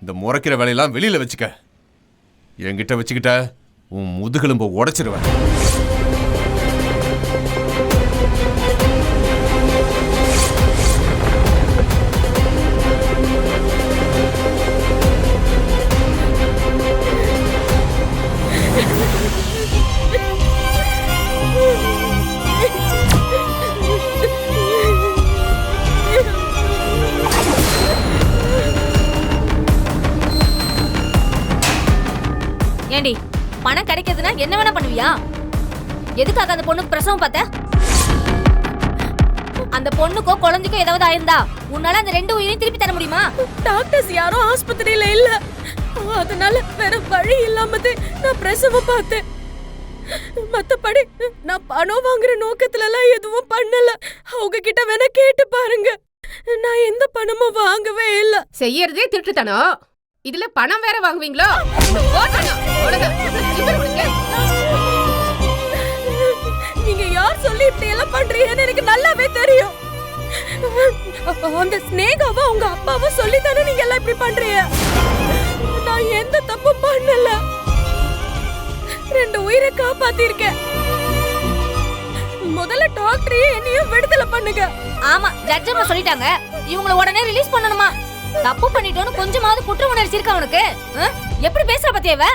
இந்த முறைக்கிற வேலையெல்லாம் வெளியில வச்சுக்க. என்கிட்ட வச்சுக்கிட்ட உன் முதுகெலும்ப உடைச்சிருவேன். ஏண்டி பணம் கிடைக்கிறதுனா என்ன வேணா பண்ணுவியா? எதுக்காக அந்த பொண்ணுக்கு பிரசவம் பார்த்த? அந்த பொண்ணுக்கோ குழந்தைக்கோ ஏதாவது ஆயிருந்தா உன்னால அந்த 2 உயிரையும் திருப்பி தர முடியுமா? டாக்டர்ஸ் யாரும் ஆஸ்பத்திரியில இல்ல, அதனால வேற வழி இல்லாம நான் பிரசவம் பார்த்தேன். மத்தபடி நான் பணம் வாங்குற நோக்கத்துல எல்லாம் எதுவும் பண்ணல. அவங்க கிட்ட வேணா கேட்டு பாருங்க. நான் எந்த பணமும் வாங்கவே இல்ல. செய்யறதே திருட்டுத்தனம், இதுல பணம் வேற வாங்குவீங்களோ? நீங்க யார் சொல்லி இப்படி எல்லாம் பண்றீங்கன்னு எனக்கு நல்லாவே தெரியும். அந்த ஸ்னேகாவா உங்க அப்பாவா சொல்லி தானே நீங்க எல்லாம் இப்படி பண்றீங்க. நான் எந்த தப்பும் பண்ணல. 2 உயிரை காப்பாத்திருக்கேன். முதல்ல டாக்டரையே என்னையும் விடுதலை பண்ணுங்க. ஆமா, ஜட்ஜமா சொல்லிட்டாங்க. இவங்கள உடனே ரிலீஸ் பண்ணணுமா? தப்பு பண்ணிட்டோன்னு கொஞ்சமாவது குற்ற உணர்ச்சி இருக்கா உனக்கு? எப்படி பேசுற பத்தியவ?